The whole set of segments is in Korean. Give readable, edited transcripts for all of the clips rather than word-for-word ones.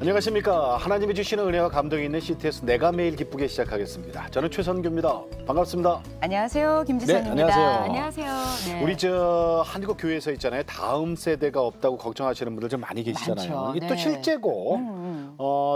안녕하십니까. 하나님이 주시는 은혜와 감동이 있는 CTS 내가 매일 기쁘게 시작하겠습니다. 저는 최선규입니다. 반갑습니다. 안녕하세요. 김지선입니다. 네, 안녕하세요. 안녕하세요. 네. 우리 저 한국 교회에서 있잖아요. 다음 세대가 없다고 걱정하시는 분들 좀 많이 계시잖아요. 많죠. 이게 또 네. 실제고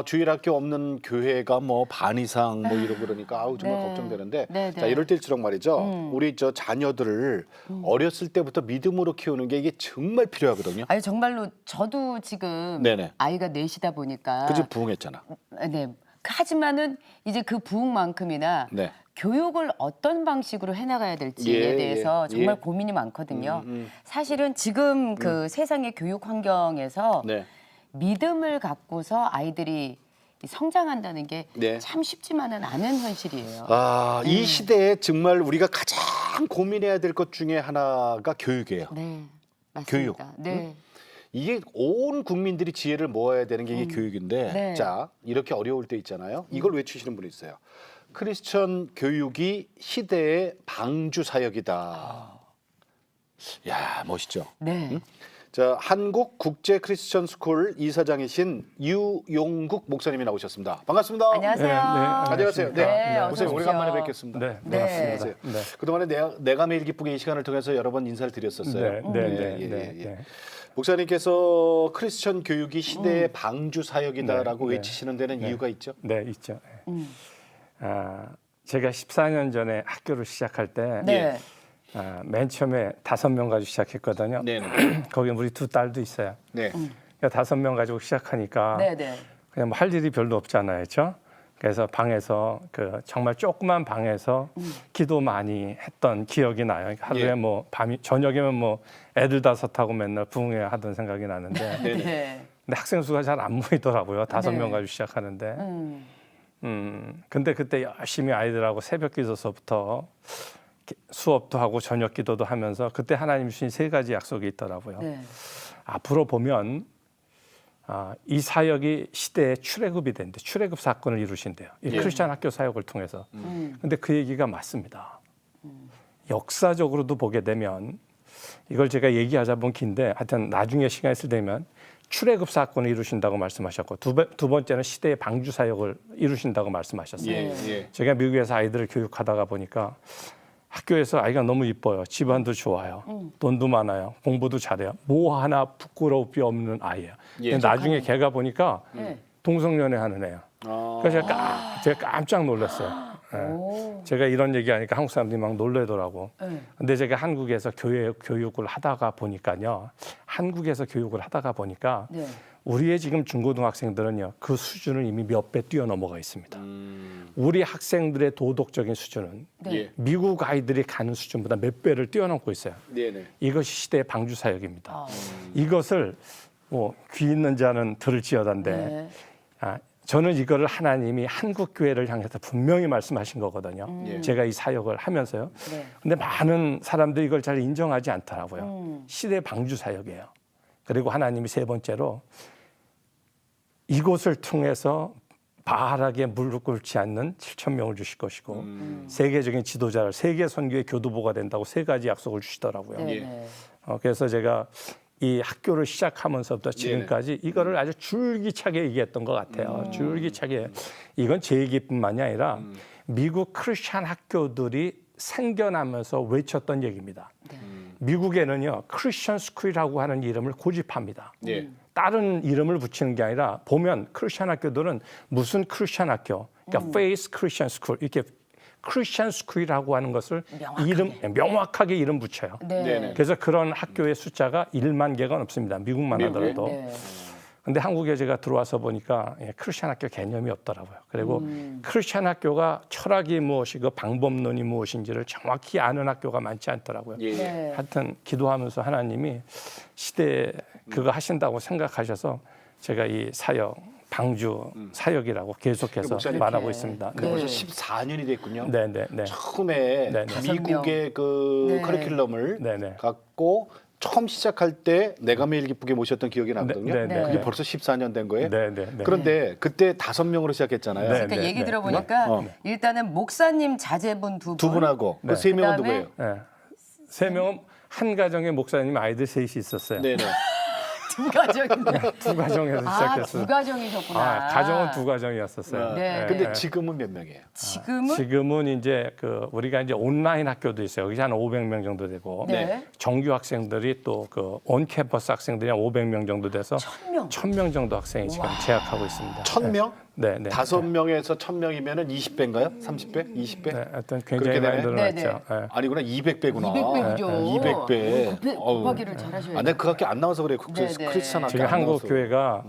주일학교 없는 교회가 뭐 반 이상 뭐 이러고 그러니까 아우 정말 네. 걱정되는데 네, 자 네. 이럴 때일수록 말이죠. 우리 저 자녀들을 어렸을 때부터 믿음으로 키우는 게 이게 정말 필요하거든요. 아니 정말로 저도 지금 네네. 아이가 넷이다 보니까 그지 부흥했잖아. 네. 하지만은 이제 그 부흥만큼이나 네. 교육을 어떤 방식으로 해나가야 될지에 예, 대해서 예, 정말 예. 고민이 많거든요. 사실은 지금 그 세상의 교육 환경에서 네. 믿음을 갖고서 아이들이 성장한다는 게 네. 참 쉽지만은 않은 현실이에요. 이 시대에 정말 우리가 가장 고민해야 될 것 중에 하나가 교육이에요. 네, 맞습니다. 교육. 네. 이게 온 국민들이 지혜를 모아야 되는 게 이게 교육인데 네. 자 이렇게 어려울 때 있잖아요. 이걸 외치시는 분이 있어요. 크리스천 교육이 시대의 방주 사역이다. 야 멋있죠. 네. 자 한국 국제 크리스천 스쿨 이사장이신 유용국 목사님이 나오셨습니다. 반갑습니다. 안녕하세요. 안녕하세요. 네, 네, 어서 목사님 오십시오. 오래간만에 뵙겠습니다. 네, 네. 반갑습니다. 안녕하세요. 네. 그동안에 내가 매일 기쁘게 이 시간을 통해서 여러 번 인사를 드렸었어요. 네. 목사님께서 크리스천 교육이 시대의 방주 사역이다라고 네, 외치시는 데는 이유가 있죠? 네, 있죠. 제가 14년 전에 학교를 시작할 때 네. 맨 처음에 5명 가지고 시작했거든요. 네. 거기 우리 2 딸도 있어요. 네. 그러니까 5명 가지고 시작하니까 네, 네. 그냥 뭐 할 일이 별로 없잖아요, 그렇죠? 그래서 방에서 그 정말 조그만 방에서 기도 많이 했던 기억이 나요. 그러니까 하루에 예. 뭐 밤이 저녁이면 뭐 애들 5하고 맨날 부흥회 하던 생각이 나는데 네네. 네. 근데 학생 수가 잘 안 모이더라고요. 5명 네. 가지고 시작하는데. 음. 근데 그때 열심히 아이들하고 새벽 기도서부터 수업도 하고 저녁 기도도 하면서 그때 하나님 주신 3가지 약속이 있더라고요. 네. 앞으로 보면 이 사역이 시대의 출애굽이 된대. 출애굽 사건을 이루신대요. 이 크리스천 학교 사역을 통해서. 근데 그 얘기가 맞습니다. 역사적으로도 보게 되면 이걸 제가 얘기하자 보면 긴데 하여튼 나중에 시간 있을 때면 출애굽 사건을 이루신다고 말씀하셨고 두 번째는 시대의 방주 사역을 이루신다고 말씀하셨어요. 예. 제가 미국에서 아이들을 교육하다가 보니까 학교에서 아이가 너무 이뻐요. 집안도 좋아요. 돈도 많아요. 공부도 잘해요. 뭐 하나 부끄러울 게 없는 아이예요. 예. 근데 나중에 걔가 보니까 네. 동성연애 하는 애야. 그래서 제가 깜짝 놀랐어요. 오. 제가 이런 얘기하니까 한국 사람들이 막 놀래더라고. 네. 근데 제가 한국에서 교육을 하다가 보니까요. 한국에서 교육을 하다가 보니까 네. 우리의 지금 중고등학생들은요. 그 수준을 이미 몇 배 뛰어넘어가 있습니다. 우리 학생들의 도덕적인 수준은 네. 예. 미국 아이들이 가는 수준보다 몇 배를 뛰어넘고 있어요. 네네. 이것이 시대의 방주 사역입니다. 아. 이것을 뭐 귀 있는 자는 들을지어다인데 네. 저는 이거를 하나님이 한국 교회를 향해서 분명히 말씀하신 거거든요. 예. 제가 이 사역을 하면서요. 네. 근데 많은 사람들이 이걸 잘 인정하지 않더라고요. 시대 방주 사역이에요. 그리고 하나님이 3번째로 이곳을 통해서 바하락에 무릎 꿇지 않는 7천 명을 주실 것이고 세계적인 지도자를 세계 선교의 교두보가 된다고 3가지 약속을 주시더라고요. 네. 예. 네. 그래서 제가 이 학교를 시작하면서부터 지금까지 이거를 아주 줄기차게 얘기했던 것 같아요. 줄기차게. 이건 제 얘기뿐만이 아니라 미국 크리스찬 학교들이 생겨나면서 외쳤던 얘기입니다. 미국에는요 크리스천 스쿨이라고 하는 이름을 고집합니다. 예. 다른 이름을 붙이는 게 아니라 보면 크리스천 학교들은 무슨 크리스천 학교, 그러니까 Faith Christian School 이렇게 크리스천 스쿨이라고 하는 것을 명확하게 이름 붙여요. 네. 네네. 그래서 그런 학교의 숫자가 1만 개가 넘습니다. 미국만 미국에? 하더라도. 네. 근데 한국에 제가 들어와서 보니까 크리스천 학교 개념이 없더라고요. 그리고 크리스천 학교가 철학이 무엇이고 방법론이 무엇인지를 정확히 아는 학교가 많지 않더라고요. 예. 네. 하여튼 기도하면서 하나님이 시대에 그거 하신다고 생각하셔서 제가 이 사역, 방주 사역이라고 계속해서 목사님, 말하고 네. 있습니다. 그 네. 벌써 14년이 됐군요. 네. 처음에 네. 미국의 그 네. 커리큘럼을 네. 갖고 처음 시작할 때 내가 매일 기쁘게 모셨던 기억이 나거든요. 네. 그게 벌써 14년 된 거예요. 네. 그런데 그때 5명으로 시작했잖아요. 네. 그러니까 얘기 들어보니까 일단은 목사님 자제분 두 분. 두 분하고 그 3명은 누구예요? 네. 3명은 한 가정의 목사님 아이들 3이 있었어요. 네네. 두 가정인데. 두 가정에서 시작했어요. 두 가정이셨구나. 가정은 두 가정이었었어요. 네. 근데 지금은 몇 명이에요? 지금은 이제 우리가 이제 온라인 학교도 있어요. 여기 한 500명 정도 되고 네. 정규 학생들이 또 그 온캠퍼스 학생들이 한 500명 정도 돼서 1000명. 1000명 정도 학생이 지금 재학하고 있습니다. 1000명? 네, 네. 5명에서 1000명이면은 20배인가요? 30배? 20배? 네, 하여튼 굉장히 그렇게 많이 되네? 늘어났죠. 네. 아니구나, 200배구나. 200배죠. 200배. 곱하기를 잘하셔야 돼요. 내가 그 학교 안 나와서 그래. 국제 네, 네. 크리스찬 학교 지금 안 한국 나와서. 교회가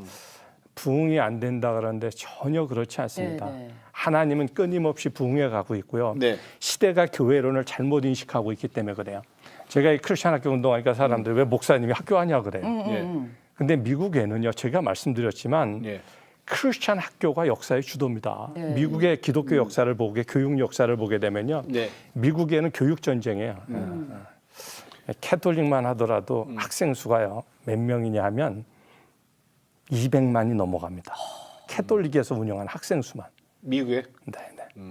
부흥이 안 된다 그러는데 전혀 그렇지 않습니다. 네, 네. 하나님은 끊임없이 부흥해 가고 있고요. 네. 시대가 교회론을 잘못 인식하고 있기 때문에 그래요. 제가 이 크리스천 학교 운동하니까 사람들이 왜 목사님이 학교 하냐 그래요. 예. 근데 미국에는요, 제가 말씀드렸지만 예. 크리스천 학교가 역사의 주도입니다. 네. 미국의 기독교 역사를 보게, 교육 역사를 보게 되면요, 네. 미국에는 교육 전쟁이에요. 캐톨릭만 하더라도 학생 수가요 몇 명이냐 하면 200만이 넘어갑니다. 캐톨릭에서 운영한 학생 수만. 미국에? 네, 네.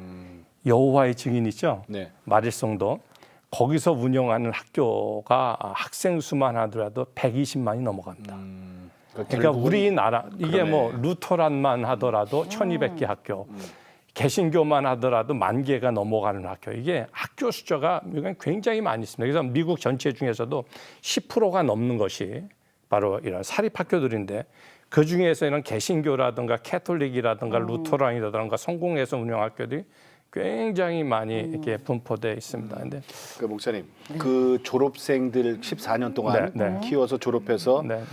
여호와의 증인 있죠? 네. 마릴성도 거기서 운영하는 학교가 학생 수만 하더라도 120만이 넘어갑니다. 그러니까 결국은 우리나라 이게 그러네. 뭐 루터란만 하더라도 1200개 학교, 개신교만 하더라도 10,000개가 넘어가는 학교. 이게 학교 숫자가 미국에 굉장히 많이 있습니다. 그래서 미국 전체 중에서도 10%가 넘는 것이 바로 이런 사립학교들인데 그 중에서 이런 개신교라든가 캐톨릭이라든가 루터란이라든가 성공회에서 운영 학교들이 굉장히 많이 이렇게 분포되어 있습니다. 근데 그 목사님, 그 졸업생들 14년 동안 네, 네. 키워서 졸업해서 네, 네.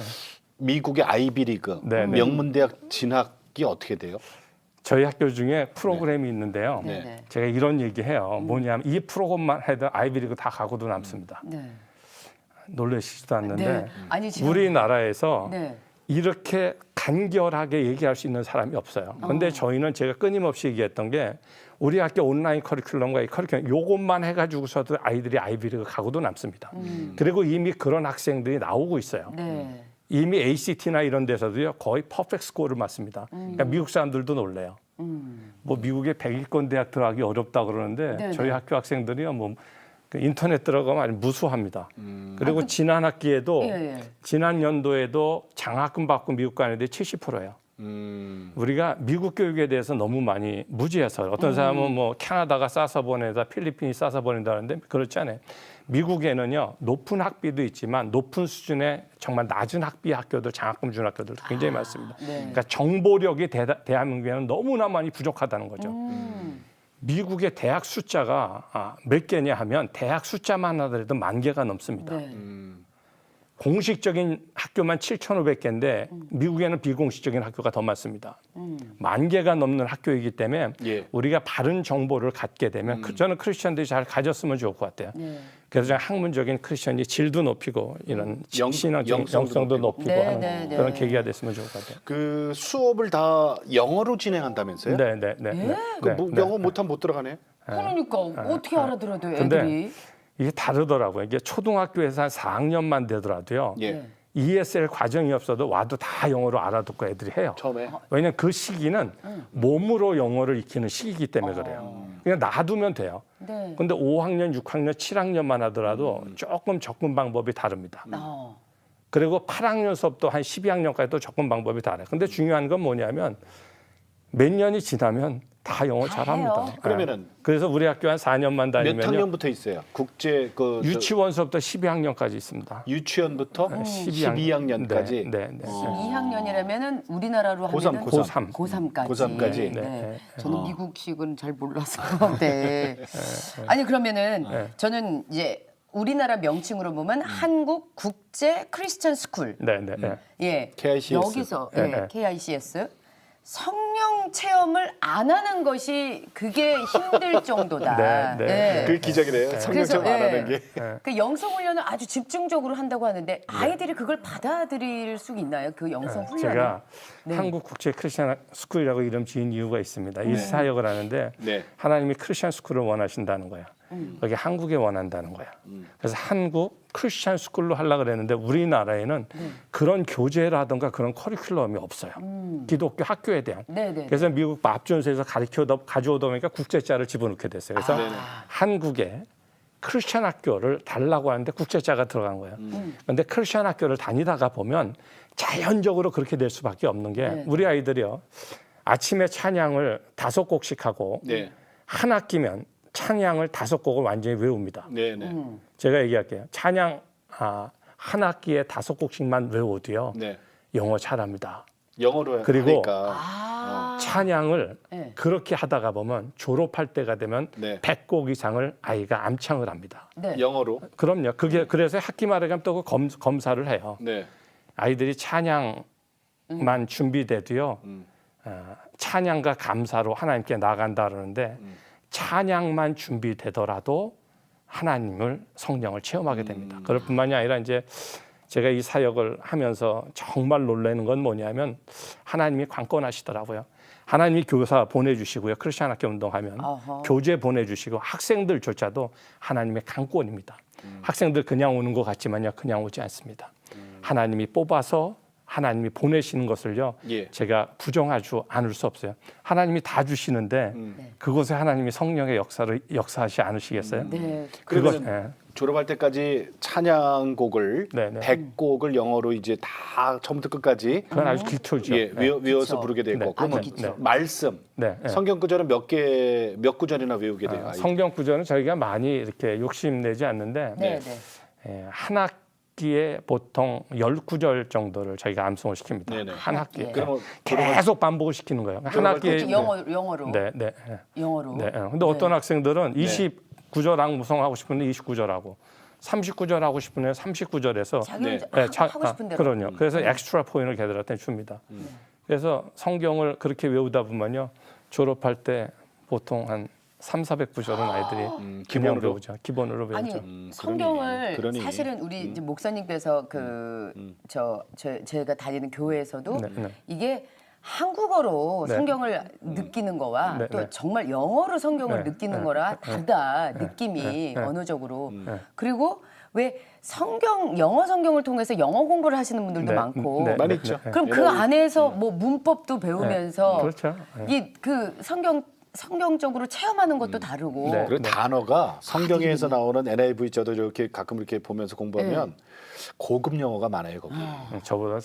미국의 아이비리그 네, 네. 명문대학 진학이 어떻게 돼요? 저희 학교 중에 프로그램이 있는데요. 네, 네. 제가 이런 얘기해요. 뭐냐면 이 프로그램만 해도 아이비리그 다 가고도 남습니다. 네. 놀라시지도 않는데 네. 아니, 지금 우리나라에서 네. 이렇게 간결하게 얘기할 수 있는 사람이 없어요. 근데 저희는 제가 끊임없이 얘기했던 게 우리 학교 온라인 커리큘럼과 이 커리큘럼 요것만 해가지고서도 아이들이 아이비리그 가고도 남습니다. 그리고 이미 그런 학생들이 나오고 있어요. 네. 이미 ACT나 이런 데서도요 거의 퍼펙트 스코어를 맞습니다. 그러니까 미국 사람들도 놀래요. 뭐 미국의 100위권 대학 들어가기 어렵다 그러는데 네네. 저희 학교 학생들이요 뭐 인터넷 들어가면 아주 무수합니다. 그리고 지난 학기에도 예, 예. 지난 연도에도 장학금 받고 미국 가는 애들이 70%예요. 우리가 미국 교육에 대해서 너무 많이 무지해서 어떤 사람은 뭐 캐나다가 싸서 보내다 필리핀이 싸서 보낸다는데 그렇지 않아요. 미국에는요 높은 학비도 있지만 높은 수준의 정말 낮은 학비 학교들 장학금 준 학교들도 굉장히 많습니다. 네. 그러니까 정보력이 대한민국에는 너무나 많이 부족하다는 거죠. 미국의 대학 숫자가 몇 개냐 하면 대학 숫자만 하더라도 10,000개가 넘습니다. 네. 공식적인 학교만 7,500개인데 미국에는 비공식적인 학교가 더 많습니다. 10,000개가 넘는 학교이기 때문에 예. 우리가 바른 정보를 갖게 되면 저는 크리스천들이 잘 가졌으면 좋을 것 같아요. 네. 그래서 학문적인 크리스천이 질도 높이고 이런 신앙적인 영성도 영성도 높이고 네, 하는 네, 네. 그런 계기가 됐으면 좋을 것 같아요. 그 수업을 다 영어로 진행한다면서요? 네, 네, 네. 네, 그 네, 뭐 네. 영어 못하면 못 들어가네. 그러니까 어떻게 알아들어도 근데 애들이. 이게 다르더라고요. 이게 초등학교에서 한 4학년만 되더라도요. 예. 네. ESL 과정이 없어도 와도 다 영어로 알아듣고 애들이 해요. 처음에. 왜냐하면 그 시기는 몸으로 영어를 익히는 시기이기 때문에 그래요. 그냥 놔두면 돼요. 네. 근데 5학년, 6학년, 7학년만 하더라도 조금 접근 방법이 다릅니다. 그리고 8학년 수업도 한 12학년까지 또 접근 방법이 다르요. 근데 중요한 건 뭐냐면 몇 년이 지나면 다 영어 다 잘합니다. 해요? 그러면은 그래서 우리 학교 한 4년만 몇 다니면요. 학년부터 있어요? 국제 그 유치원 수업부터 12학년까지 있습니다. 유치원부터 12학년까지. 네, 네. 2학년이라면은 우리나라로 고3, 하면은 고3. 고3까지. 고3까지. 네. 네. 저는 미국식은 잘 몰라서. 네. 아니 그러면은 저는 이제 우리나라 명칭으로 보면 한국 국제 크리스천 스쿨. 네, 네, 네. 예. KICS. 여기서 네, 예, 네. KICS 성령 체험을 안 하는 것이 그게 힘들 정도다. 네, 네. 그 기적이래요. 성경처럼 안 하는 게. 그 영성 훈련을 아주 집중적으로 한다고 하는데 아이들이 그걸 받아들일 수 있나요? 그 영성 훈련을? 제가 네. 한국 국제 크리스천 스쿨이라고 이름 지은 이유가 있습니다. 이 사역을 하는데 네. 하나님이 크리스천 스쿨을 원하신다는 거야. 여기 한국에 원한다는 거야. 그래서 한국 크리스천 스쿨로 하려고 그랬는데 우리나라에는 그런 교재라든가 그런 커리큘럼이 없어요. 기독교 학교에 대한. 네네. 그래서 미국 밥존스에서 가져오다 보니까 국제자를 집어넣게 됐어요. 그래서 네네. 한국에 크리스천 학교를 달라고 하는데 국제자가 들어간 거예요. 그런데 크리스천 학교를 다니다가 보면 자연적으로 그렇게 될 수밖에 없는 게 네. 우리 아이들이요. 아침에 찬양을 5곡씩 하고 네. 한 학기면 찬양을 5곡을 완전히 외웁니다. 네, 네. 제가 얘기할게요. 찬양 한 학기에 5곡씩만 외워도요. 네. 영어 잘합니다. 영어로 그리고 하니까. 아. 찬양을 네. 그렇게 하다가 보면 졸업할 때가 되면 네. 100곡 이상을 아이가 암창을 합니다. 네. 영어로. 그럼요. 그게 그래서 학기 말에 가면 또 검사를 해요. 네. 아이들이 찬양만 준비돼도요. 찬양과 감사로 하나님께 나간다 그러는데 찬양만 준비되더라도 하나님을 성령을 체험하게 됩니다. 그럴 뿐만이 아니라 이제 제가 이 사역을 하면서 정말 놀라는 건 뭐냐면 하나님이 관건하시더라고요. 하나님이 교사 보내주시고요. 크리스천 학교 운동하면 어허. 교재 보내주시고 학생들조차도 하나님의 관건입니다. 학생들 그냥 오는 것 같지만요. 그냥 오지 않습니다. 하나님이 뽑아서 하나님이 보내시는 것을요. 예. 제가 부정하지 않을 수 없어요. 하나님이 다 주시는데 그곳에 하나님이 성령의 역사하지 않으시겠어요? 네. 그것 그러면 졸업할 때까지 찬양곡을 네, 네. 100곡을 영어로 이제 다 처음부터 끝까지 그건 아주 기초죠. 예, 네. 외워서 그쵸. 부르게 되고 네. 그러면 아주 기초. 말씀 네, 네. 성경 구절은 몇 구절이나 외우게 돼요? 아이들? 성경 구절은 저희가 많이 이렇게 욕심내지 않는데 네. 네. 네. 한 학기에 보통 10구절 정도를 저희가 암송을 시킵니다. 네네. 한 학기에. 네. 그러면 졸업할 계속 반복을 시키는 거예요. 한 졸업할 학기에 때 영어로. 네, 네. 네. 영어로. 네. 근데 어떤 학생들은 29절 항무송 하고 싶은데 29절 하고 39절 하고 싶으면 39절에서 자기는 네. 하고 싶은 대로. 그럼요. 그래서 엑스트라 포인트를 걔들한테 줍니다. 그래서 성경을 그렇게 외우다 보면요. 졸업할 때 보통 한 3,400구절은 아이들이 그냥 기본으로? 배우죠. 기본으로 배우죠. 아니 성경을 그러니. 사실은 우리 이제 목사님께서 제가 다니는 교회에서도 네, 네. 이게 한국어로 네. 성경을 느끼는 거와 네, 또 네. 정말 영어로 성경을 네, 느끼는 네, 거라 다르다 느낌이 네, 네. 언어적으로 네. 그리고 왜 영어 성경을 통해서 영어 공부를 하시는 분들도 네, 많고 네, 많이 네, 있죠. 네. 그럼 그 안에서 뭐 문법도 배우면서 그렇죠. 네. 이 그 성경적으로 체험하는 것도 다르고 네. 그리고 단어가 성경에서 나오는 NIV 저도 이렇게 가끔 이렇게 보면서 공부하면 고급 영어가 많아요 거기. 저보다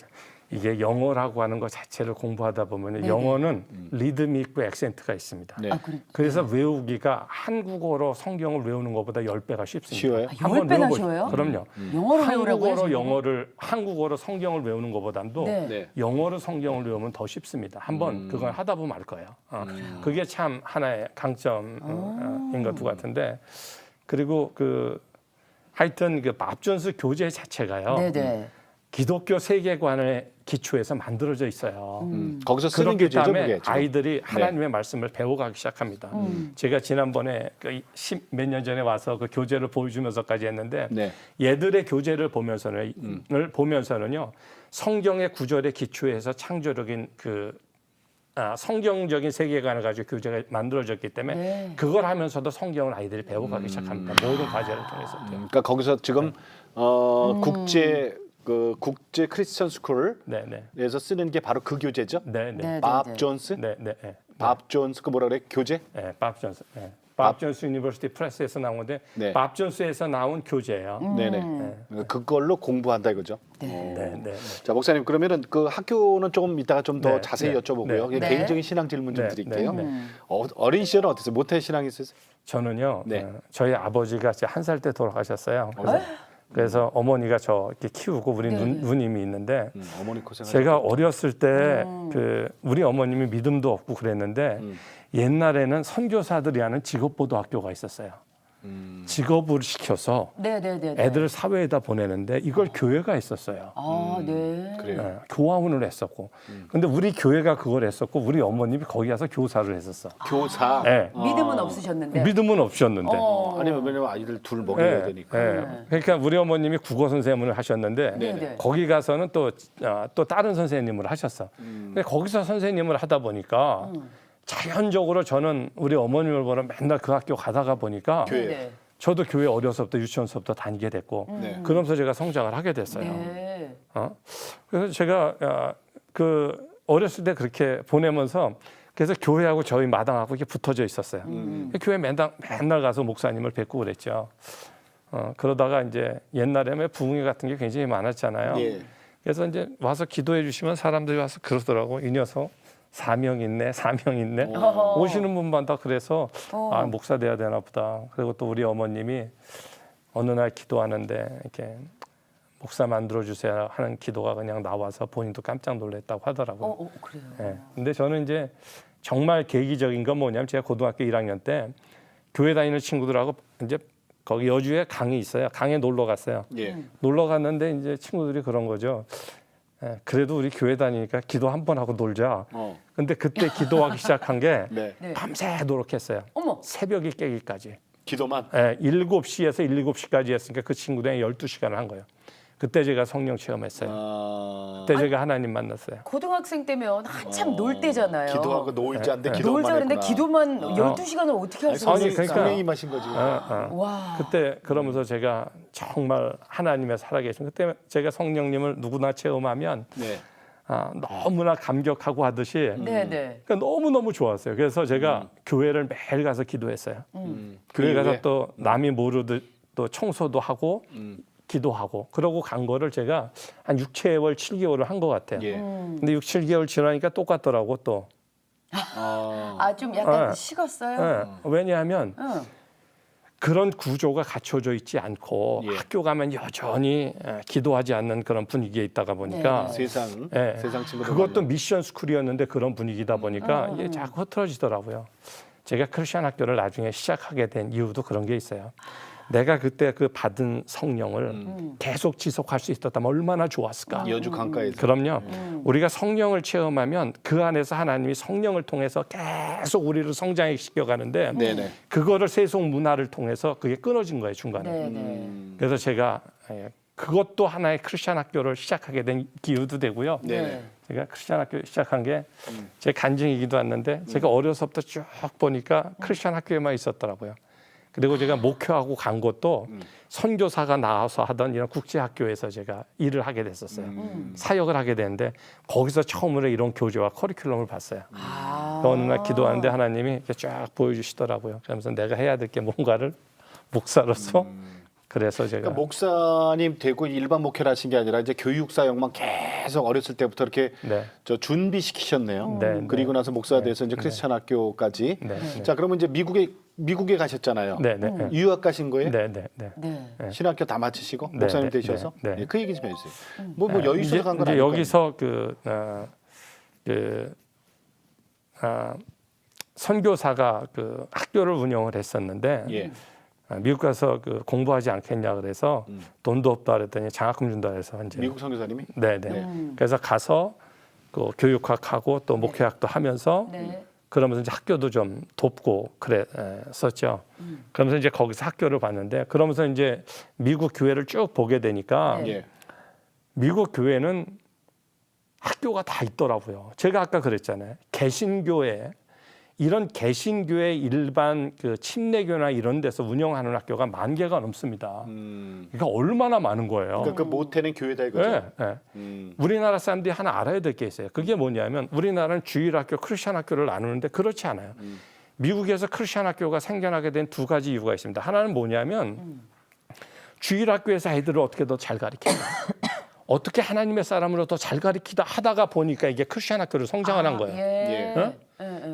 이게 영어라고 하는 것 자체를 공부하다 보면 네네. 영어는 리듬이 있고 액센트가 있습니다. 네. 그래서 외우기가 한국어로 성경을 외우는 것보다 10배가 쉽습니다. 쉬워요? 한번 10배나 외워보시- 쉬워요? 그럼요. 영어로 배우라고요? 한국어로 한국어로 성경을 외우는 것보다도 네. 네. 영어로 성경을 외우면 더 쉽습니다. 한번 그걸 하다 보면 알 거예요. 그게 참 하나의 강점인 것도 같은데 그리고 하여튼 밥 존스 교재 자체가요. 네네. 기독교 세계관의 기초에서 만들어져 있어요. 거기서 쓰는 그렇기 교재죠 때문에 그게. 지금. 아이들이 하나님의 말씀을 배워가기 시작합니다. 제가 지난번에 몇 년 전에 와서 그 교재를 보여주면서까지 했는데 네. 얘들의 교재를 보면서는요 성경의 구절에 기초해서 창조적인 성경적인 세계관을 가지고 교재가 만들어졌기 때문에 네. 그걸 하면서도 성경을 아이들이 배워가기 시작합니다. 모든 과제를 통해서도요. 그러니까 거기서 지금 국제 크리스천 스쿨에서 네네. 쓰는 게 바로 그 교재죠. 네네. 네. 밥 존스? 네네. 밥 존스 그 뭐라 그래? 교재? 네, 밥 존스. 네. 밥 존스 유니버시티 프레스에서 나온 건데 네. 밥 존스에서 나온 교재예요. 네네. 그걸로 공부한다 이거죠. 네, 네. 자 목사님 그러면은 그 학교는 조금 이따가 좀 더 네, 자세히 네, 여쭤보고요. 네. 그냥 네. 개인적인 신앙 질문 좀 네, 드릴게요. 네, 어린 시절은 어땠어요? 모태 신앙이 있었어요? 저는요. 네. 저희 아버지가 1살 때 돌아가셨어요. 그래서 어머니가 저 이렇게 키우고 우리 누님이 있는데 어머니 고생하셨죠. 제가 어렸을 때 우리 어머님이 믿음도 없고 그랬는데 옛날에는 선교사들이 하는 직업보도 학교가 있었어요. 직업을 시켜서 네네네. 애들을 사회에다 보내는데 이걸 교회가 했었어요. 아, 네. 그래요. 네, 교화원을 했었고. 근데 우리 교회가 그걸 했었고 우리 어머님이 거기 가서 교사를 했었어. 교사. 네. 믿음은 없으셨는데. 믿음은 없으셨는데. 아니면 왜냐면 아이들 둘 먹여야 네, 되니까. 네. 그러니까 우리 어머님이 국어 선생님을 하셨는데 네네. 거기 가서는 또 다른 선생님을 하셨어. 근데 거기서 선생님을 하다 보니까 자연적으로 저는 우리 어머님을 보러 맨날 그 학교 가다가 보니까 교회. 네. 저도 교회 어려서부터 유치원서부터 다니게 됐고 네. 그러면서 제가 성장을 하게 됐어요. 네. 그래서 제가 어렸을 때 그렇게 보내면서 그래서 교회하고 저희 마당하고 이렇게 붙어져 있었어요. 교회 맨날 가서 목사님을 뵙고 그랬죠. 그러다가 이제 옛날에 부흥회 같은 게 굉장히 많았잖아요. 예. 그래서 이제 와서 기도해 주시면 사람들이 와서 그러더라고. 이 녀석 사명 있네. 오시는 분마다 그래서 아, 목사 돼야 되나 보다. 그리고 또 우리 어머님이 어느 날 기도하는데 이렇게 목사 만들어 주세요 하는 기도가 그냥 나와서 본인도 깜짝 놀랐다고 하더라고요. 그래요. 예. 근데 저는 이제 정말 계기적인 건 뭐냐면 제가 고등학교 1학년 때 교회 다니는 친구들하고 이제 거기 여주에 강이 있어요. 강에 놀러 갔어요. 예. 놀러 갔는데 이제 친구들이 그런 거죠. 예, 그래도 우리 교회 다니니까 기도 한 번 하고 놀자. 근데 그때 기도하기 시작한 게 네. 밤새도록 했어요. 어머. 새벽이 깨기까지. 기도만. 예, 7시에서 7시까지 했으니까 그 친구들이 12시간을 한 거예요. 그때 제가 성령 체험했어요. 그때 제가 하나님 만났어요. 고등학생 때면 한참 놀 때잖아요. 기도하고 놀지 않는데 기도만 놀자 그랬는데 했구나. 기도만 12시간을 어떻게 할 수 성령이, 있어요? 그러니까. 성령이 마신 거지. 와. 그때 그러면서 제가 정말 하나님의 살아계신 그때 제가 성령님을 누구나 체험하면 네. 너무나 감격하고 하듯이 네네. 그러니까 너무너무 좋았어요. 그래서 제가 교회를 매일 가서 기도했어요. 교회 그 가서 이후에? 또 남이 모르듯 또 청소도 하고 기도하고 그러고 간 거를 제가 한 6개월, 7개월을 한 것 같아요. 예. 근데 6, 7개월 지나니까 똑같더라고 또. 좀 약간 네. 식었어요? 예. 왜냐하면 응. 그런 구조가 갖춰져 있지 않고 예. 학교 가면 여전히 기도하지 않는 그런 분위기에 있다가 보니까 세상 예. 세상 친구들 그것도 만나고. 미션 스쿨이었는데 그런 분위기다 보니까 이게 자꾸 흐트러지더라고요. 제가 크리스천 학교를 나중에 시작하게 된 이유도 그런 게 있어요. 내가 그때 그 받은 성령을 계속 지속할 수 있었다면 얼마나 좋았을까. 여주 강가에서. 그럼요. 우리가 성령을 체험하면 그 안에서 하나님이 성령을 통해서 계속 우리를 성장해 시켜가는데 네네. 그거를 세속 문화를 통해서 그게 끊어진 거예요 중간에. 네네. 그래서 제가 그것도 하나의 크리스천 학교를 시작하게 된 기후도 되고요. 네네. 제가 크리스천 학교 시작한 게 제 간증이기도 했는데 제가 어려서부터 쭉 보니까 크리스천 학교에만 있었더라고요. 그리고 제가 목회하고 간 것도 선교사가 나와서 하던 이런 국제학교에서 제가 일을 하게 됐었어요. 사역을 하게 됐는데 거기서 처음으로 이런 교재와 커리큘럼을 봤어요. 어느 날 기도하는데 하나님이 이렇게 쫙 보여주시더라고요. 그러면서 내가 해야 될 게 뭔가를 목사로서 그래서 제가 그러니까 목사님 되고 일반 목회를 하신 게 아니라 이제 교육 사역만 계속 어렸을 때부터 이렇게 네. 저 준비시키셨네요. 네, 그리고 네. 나서 목사가 돼서 이제 크리스천 학교까지. 네. 자, 그러면 이제 미국에 가셨잖아요. 네, 네, 네. 유학 가신 거예요? 네, 네, 네. 네. 신학교 다 마치시고 네, 목사님 네, 되셔서 네, 네. 예, 그 얘기 좀 해주세요. 뭐 여유 있어서 간 건 이제 아니고 여기서 선교사가 그 학교를 운영을 했었는데 예. 미국 가서 그 공부하지 않겠냐 그래서 돈도 없다 그랬더니 장학금 준다 그래서 이제 미국 선교사님이 네네. 그래서 가서 그 교육학하고 또 목회학도 하면서 네. 그러면서 이제 학교도 좀 돕고 그랬었죠. 그러면서 이제 거기서 학교를 봤는데 그러면서 이제 미국 교회를 쭉 보게 되니까 네. 예. 미국 교회는 학교가 다 있더라고요. 제가 아까 그랬잖아요. 개신교회 이런 개신교회 일반 그 침례교나 이런 데서 운영하는 학교가 10,000개가 넘습니다. 그러니까 얼마나 많은 거예요. 그러니까 그 모태는 교회다 이거죠. 네, 네. 우리나라 사람들이 하나 알아야 될 게 있어요. 그게 뭐냐면 우리나라는 주일학교, 크리스천 학교를 나누는데 그렇지 않아요. 미국에서 크리스천 학교가 생겨나게 된 두 가지 이유가 있습니다. 하나는 뭐냐면 주일학교에서 애들을 어떻게 더 잘 가르치냐. 어떻게 하나님의 사람으로 더 잘 가르치다 하다가 보니까 이게 크리스천 학교를 성장하는 거예요. 예. 어?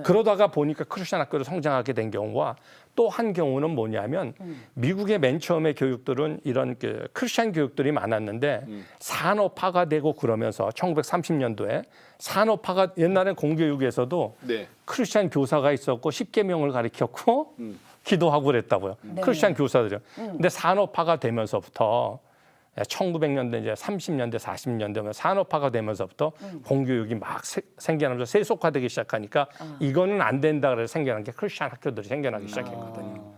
그러다가 보니까 크리스천 학교를 성장하게 된 경우와 또 한 경우는 뭐냐면 미국의 맨 처음에 교육들은 이런 그 크리스천 교육들이 많았는데 산업화가 되고 그러면서 1930년도에 산업화가 옛날엔 공교육에서도 네. 크리스천 교사가 있었고 10계명을 가르쳤고 기도하고 그랬다고요. 크리스천 교사들이요. 근데 산업화가 되면서부터 1900년대 이제 30년대 40년대 산업화가 되면서부터 공교육이 막 생겨나면서 세속화되기 시작하니까 이거는 안 된다 그래서 생겨난 게 크리스천 학교들이 생겨나기 시작했거든요.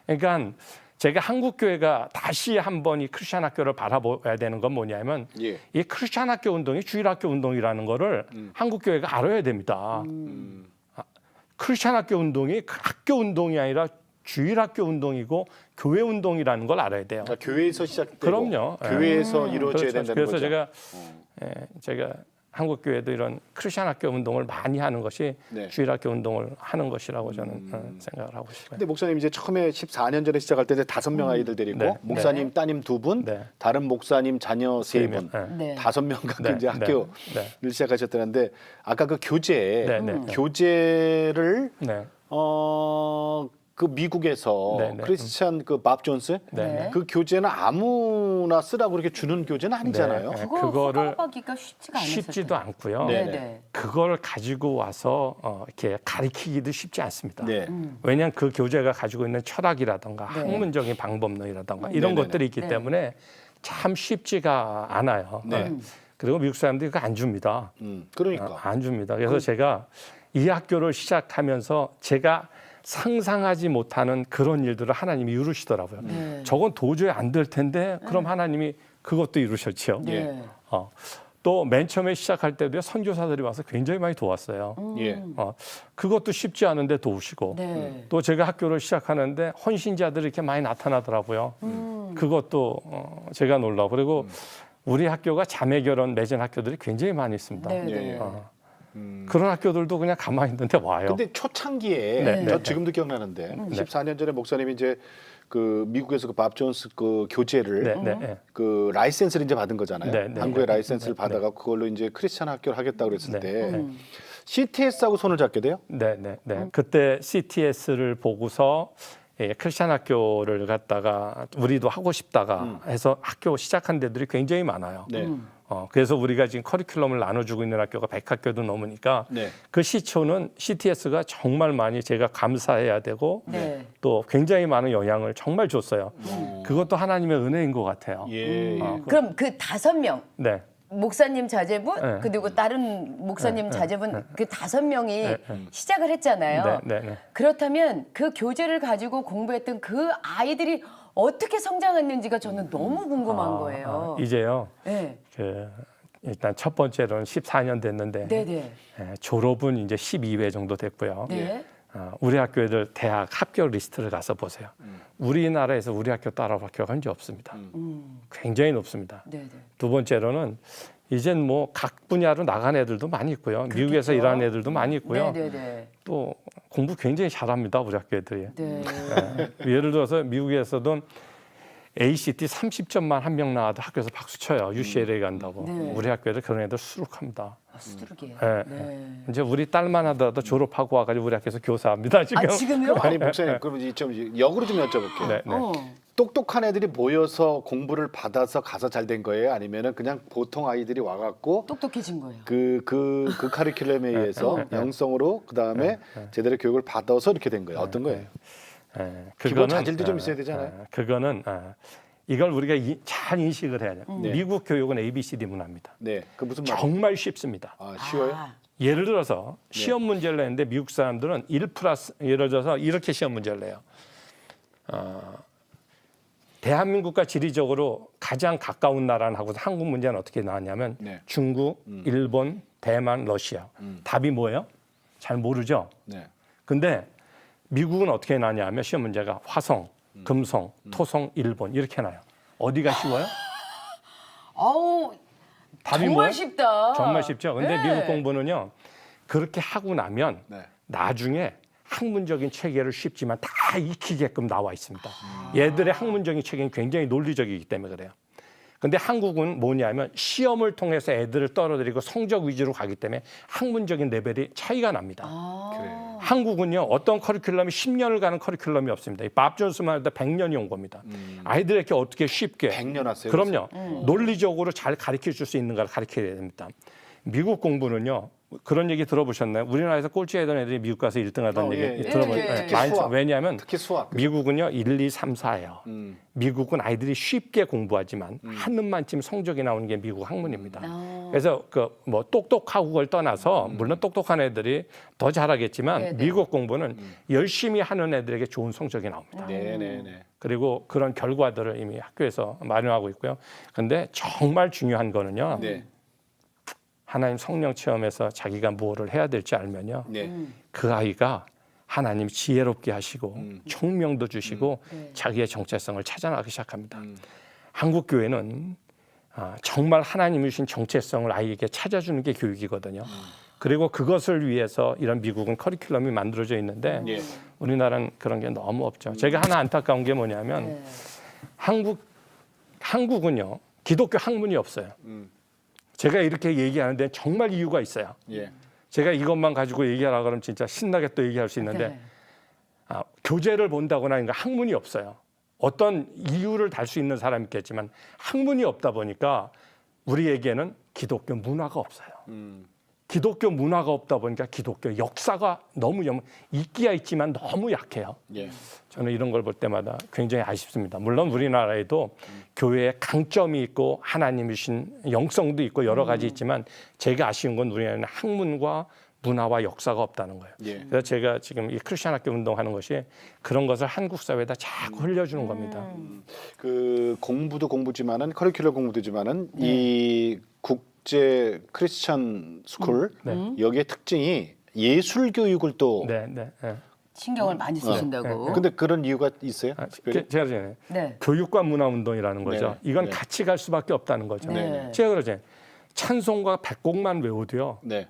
그러니까 제가 한국 교회가 다시 한번 이 크리스천 학교를 바라봐야 되는 건 뭐냐면 예. 이 크리스천 학교 운동이 주일학교 운동이라는 거를 한국 교회가 알아야 됩니다. 크리스천 학교 운동이 학교 운동이 아니라 주일학교 운동이고 교회 운동이라는 걸 알아야 돼요. 그러니까 교회에서 시작되고 그럼요. 교회에서 이루어져야 그렇죠. 된다는 그래서 거죠. 제가 한국 교회도 이런 크리스천 학교 운동을 많이 하는 것이 네. 주일학교 운동을 하는 것이라고 저는 생각을 하고 싶어요. 근데 목사님 이제 처음에 14년 전에 시작할 때 이제 5명 아이들 데리고 네. 목사님 따님 2분, 네. 다른 목사님 자녀 3분, 네. 5명 갖고 네. 이제 학교를 네. 시작하셨다는데 아까 그 교재, 네. 네. 교재를 네. 그 미국에서 네, 네. 크리스찬 그 밥 존스 네. 그 교재는 아무나 쓰라고 그렇게 주는 교재는 아니잖아요. 네. 그거를 허가받기가 쉽지가 않았을 쉽지도 텐데. 않고요. 네. 네네. 그걸 가지고 와서 이렇게 가리키기도 쉽지 않습니다. 네. 왜냐하면 그 교재가 가지고 있는 철학이라든가 네. 학문적인 방법론이라든가 이런 네네네. 것들이 있기 네. 때문에 참 쉽지가 않아요. 네. 그리고 미국 사람들이 그거 안 줍니다. 그러니까. 안 줍니다. 그래서 제가 이 학교를 시작하면서 제가 상상하지 못하는 그런 일들을 하나님이 이루시더라고요. 네. 저건 도저히 안 될 텐데 그럼 하나님이 그것도 이루셨죠. 네. 또 맨 처음에 시작할 때도 선교사들이 와서 굉장히 많이 도왔어요. 예. 그것도 쉽지 않은데 도우시고 네. 또 제가 학교를 시작하는데 헌신자들이 이렇게 많이 나타나더라고요. 그것도 제가 놀라고 그리고 우리 학교가 자매 결혼 맺은 학교들이 굉장히 많이 있습니다. 네. 예, 네. 예. 그런 학교들도 그냥 가만히 있는데 와요. 근데 초창기에 네, 저 네. 지금도 기억나는데 14년 전에 목사님이 이제 그 미국에서 그 밥 존스 그 교재를 네, 네, 네. 그 라이센스를 이제 받은 거잖아요. 네, 네, 한국의 네, 라이센스를 네, 받아갖고 그걸로 이제 크리스찬 학교를 하겠다고 그랬을 네, 때 CTS하고 손을 잡게 돼요? 네. 그때 CTS를 보고서 크리스찬 학교를 갔다가 우리도 하고 싶다가 해서 학교 시작한 데들이 굉장히 많아요. 네. 그래서 우리가 지금 커리큘럼을 나눠주고 있는 학교가 100학교도 넘으니까 네. 그 시초는 CTS가 정말 많이 제가 감사해야 되고 네. 또 굉장히 많은 영향을 정말 줬어요. 그것도 하나님의 은혜인 것 같아요. 예. 그럼 그 5명 네. 목사님 자제분 네. 그리고 다른 목사님 자제분 그 5명이 시작을 네, 했잖아요. 네. 그렇다면 그 교재를 가지고 공부했던 그 아이들이 어떻게 성장했는지가 저는 너무 궁금한 거예요. 이제요. 네. 일단 첫 번째로는 14년 됐는데 네네. 졸업은 이제 12회 정도 됐고요. 네. 우리 학교들 대학 합격 리스트를 가서 보세요. 우리나라에서 우리 학교 따라 합격한 적 없습니다. 굉장히 높습니다. 네네. 두 번째로는 이젠 뭐 각 분야로 나간 애들도 많이 있고요. 미국에서 일하는 애들도 많이 있고요. 네네네. 또 공부 굉장히 잘합니다. 우리 학교 애들이. 네. 예를 들어서 미국에서도 ACT 30점만 한 명 나와도 학교에서 박수 쳐요. UCLA 간다고. 네. 우리 학교 애들 그런 애들 수룩합니다. 수두룩이에요. 네. 네. 이제 우리 딸만 하더라도 졸업하고 와가지고 우리 학교에서 교사합니다. 지금. 아 지금요? 아니 목사님 그럼 이제 좀 역으로 좀 여쭤볼게요. 네, 네. 똑똑한 애들이 모여서 공부를 받아서 가서 잘 된 거예요? 아니면은 그냥 보통 아이들이 와갖고 똑똑해진 거예요. 그 커리큘럼에 의해서 영성으로 그 다음에 제대로 교육을 받아서 이렇게 된 거예요. 어떤 거예요? 기본 자질도 좀 있어야 되잖아요. 그거는 이걸 우리가 잘 인식을 해야 돼요. 미국 교육은 ABCD 문화입니다. 네, 그 무슨 말? 정말 쉽습니다. 아 쉬워요? 예를 들어서 시험 문제를 내는데 미국 사람들은 1 플러스 예를 들어서 이렇게 시험 문제를 내요. 대한민국과 지리적으로 가장 가까운 나라는 하고 한국 문제는 어떻게 나왔냐면 네. 중국, 일본, 대만, 러시아. 답이 뭐예요? 잘 모르죠. 네. 근데 미국은 어떻게 나냐면 시험 문제가 화성, 금성, 토성, 일본 이렇게 나요. 어디가 쉬워요? 아우 답이 정말 뭐예요? 쉽다. 정말 쉽죠. 근데 네. 미국 공부는요. 그렇게 하고 나면 네. 나중에 학문적인 체계를 쉽지만 다 익히게끔 나와 있습니다. 얘들의 학문적인 체계는 굉장히 논리적이기 때문에 그래요. 근데 한국은 뭐냐면 시험을 통해서 애들을 떨어뜨리고 성적 위주로 가기 때문에 학문적인 레벨이 차이가 납니다. 그래요. 한국은요 어떤 커리큘럼이 10년을 가는 커리큘럼이 없습니다. 이 밥 존스만 해도 100년이 온 겁니다. 아이들에게 어떻게 쉽게 100년 왔어요. 그럼요. 논리적으로 잘 가르칠 수 있는 걸 가르쳐야 됩니다. 미국 공부는요. 그런 얘기 들어보셨나요? 우리나라에서 꼴찌하던 애들이 미국 가서 1등 하던 얘기 예, 예. 들어보셨나요? 예, 예. 특히 많이 수학. 왜냐하면 특히 수학. 미국은요 1, 2, 3, 4예요. 미국은 아이들이 쉽게 공부하지만 한눈만쯤 성적이 나오는 게 미국 학문입니다. 그래서 그 뭐 똑똑하고 걸 떠나서 물론 똑똑한 애들이 더 잘하겠지만 네, 네. 미국 공부는 열심히 하는 애들에게 좋은 성적이 나옵니다. 네네네. 그리고 그런 결과들을 이미 학교에서 마련하고 있고요. 근데 정말 중요한 거는요. 네. 하나님 성령 체험에서 자기가 뭐를 해야 될지 알면요. 네. 그 아이가 하나님 지혜롭게 하시고 총명도 주시고 네. 자기의 정체성을 찾아나가기 시작합니다. 한국 교회는 정말 하나님이 주신 정체성을 아이에게 찾아주는 게 교육이거든요. 그리고 그것을 위해서 이런 미국은 커리큘럼이 만들어져 있는데 예. 우리나라는 그런 게 너무 없죠. 제가 하나 안타까운 게 뭐냐면 네. 한국은요 기독교 학문이 없어요. 제가 이렇게 얘기하는데 정말 이유가 있어요. 예. 제가 이것만 가지고 얘기하라 그러면 진짜 신나게 또 얘기할 수 있는데 네. 교재를 본다거나 그러니까 학문이 없어요. 어떤 이유를 달 수 있는 사람이 있겠지만 학문이 없다 보니까 우리에게는 기독교 문화가 없어요. 기독교 문화가 없다 보니까 기독교 역사가 너무 있기야 있지만 너무 약해요. 예. 저는 이런 걸 볼 때마다 굉장히 아쉽습니다. 물론 우리나라에도 교회에 강점이 있고 하나님이 주신 영성도 있고 여러 가지 있지만 제가 아쉬운 건 우리나라는 학문과 문화와 역사가 없다는 거예요. 예. 그래서 제가 지금 이 크리스천 학교 운동하는 것이 그런 것을 한국 사회에다 자꾸 흘려주는 겁니다. 그 공부도 공부지만은 커리큘럼 공부도지만은 이 국제 크리스천 스쿨 여기에 특징이 예술 교육을 또 네, 네, 네. 신경을 많이 쓰신다고. 근데 그런 이유가 있어요? 제가 전에 네. 교육과 문화 운동이라는 거죠. 네, 이건 네. 같이 갈 수밖에 없다는 거죠. 네. 제가 그러죠. 찬송가 100곡만 외워도요. 네.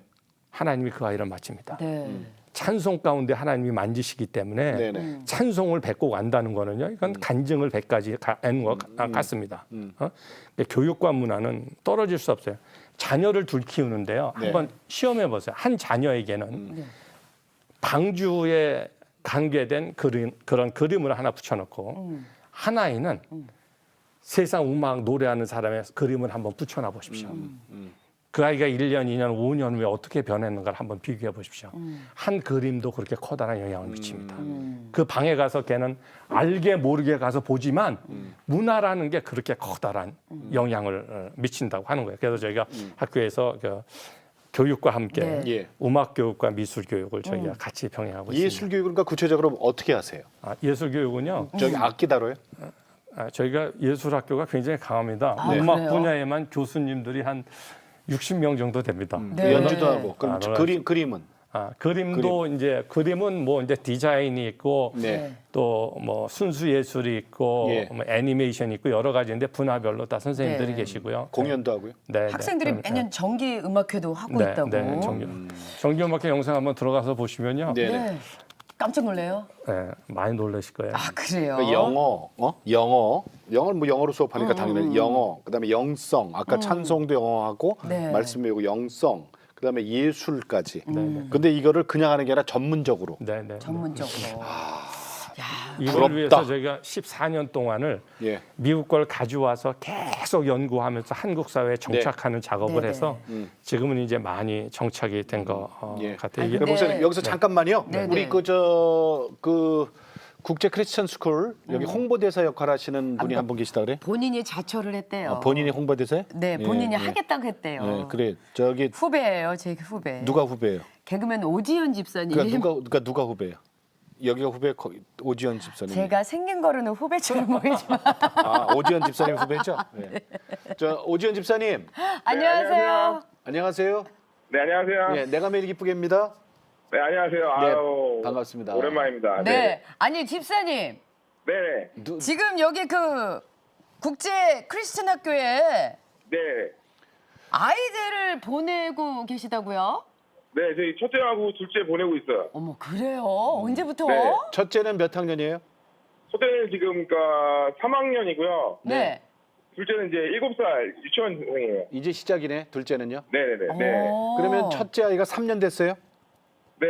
하나님이 그 아이를 마칩니다. 네. 찬송 가운데 하나님이 만지시기 때문에 네, 네. 찬송을 100곡 안다는 거는요. 이건 간증을 100가지 하는 것 같습니다. 근데 교육과 문화는 떨어질 수 없어요. 자녀를 둘 키우는데요. 네. 한번 시험해 보세요. 한 자녀에게는 방주에 관계된 그런 그림을 하나 붙여놓고 한 아이는 세상 음악 노래하는 사람의 그림을 한번 붙여놔 보십시오. 그 아이가 1년, 2년, 5년 후에 어떻게 변했는가를 한번 비교해 보십시오. 한 그림도 그렇게 커다란 영향을 미칩니다. 그 방에 가서 걔는 알게 모르게 가서 보지만 문화라는 게 그렇게 커다란 영향을 미친다고 하는 거예요. 그래서 저희가 학교에서 그 교육과 함께 네. 예. 음악 교육과 미술 교육을 저희가 같이 병행하고 있습니다. 예술 교육은 그러니까 구체적으로 어떻게 하세요? 예술 교육은요. 저기 악기 다뤄요? 저희가 예술 학교가 굉장히 강합니다. 아, 음악 그래요? 분야에만 교수님들이 한 60명 정도 됩니다. 네. 연주도 하고 그럼 놀랍죠. 그림은 그림도 이제 그림은 뭐 이제 디자인이 있고 네. 또 뭐 순수 예술이 있고 예. 뭐 애니메이션이 있고 여러 가지인데 분야별로 다 선생님들이 네. 계시고요. 공연도 하고요. 네, 학생들이 네. 매년 정기 음악회도 하고 네, 있다고. 네, 정규음악회 영상 한번 들어가서 보시면요. 네. 네. 깜짝 놀래요. 네, 많이 놀라실 거예요. 아 그래요. 그러니까 영어는 뭐 영어로 수업하니까 당연히 영어, 그다음에 영성, 아까 찬송도 영어하고 네. 말씀 외우고 영성, 그다음에 예술까지. 근데 이거를 그냥 하는 게 아니라 전문적으로. 네, 네. 전문적으로. 야, 이걸 부럽다. 위해서 저희가 14년 동안을 예. 미국 걸 가져와서 계속 연구하면서 한국 사회에 정착하는 작업을 네, 해서 네. 지금은 이제 많이 정착이 된 것 예. 같아요. 아니, 이게 근데- 목사님 여기서 잠깐만요. 네, 우리 네. 그 국제 크리스천 스쿨 여기 홍보대사 역할 하시는 분이 한 분 계시다 그래? 본인이 자처를 했대요. 본인이 홍보대사요? 네, 예, 본인이 예. 하겠다고 했대요. 예, 그래. 저기 후배예요, 제 후배. 누가 후배예요? 개그맨 오지연 집사님. 그러니까 누가 후배예요? 여기가 후배 오지연 집사님. 제가 생긴 거로는 후배처럼 보이지만. 오지연 집사님 후배죠? 네. 저 오지연 집사님 안녕하세요. 안녕하세요. 네, 안녕하세요. 예, 내가 매일 기쁘게입니다. 네, 안녕하세요. 네, 아유, 반갑습니다. 오랜만입니다. 네. 아니 집사님, 네. 지금 여기 그 국제 크리스천 학교에 네. 아이들을 보내고 계시다고요? 네, 저희 첫째하고 둘째 보내고 있어요. 어머 그래요? 언제부터? 네. 첫째는 몇 학년이에요? 첫째는 지금 그러니까 3학년이고요. 네. 둘째는 이제 7살 유치원생이에요. 이제 시작이네. 둘째는요? 네네네. 네. 어. 그러면 첫째 아이가 3년 됐어요? 네,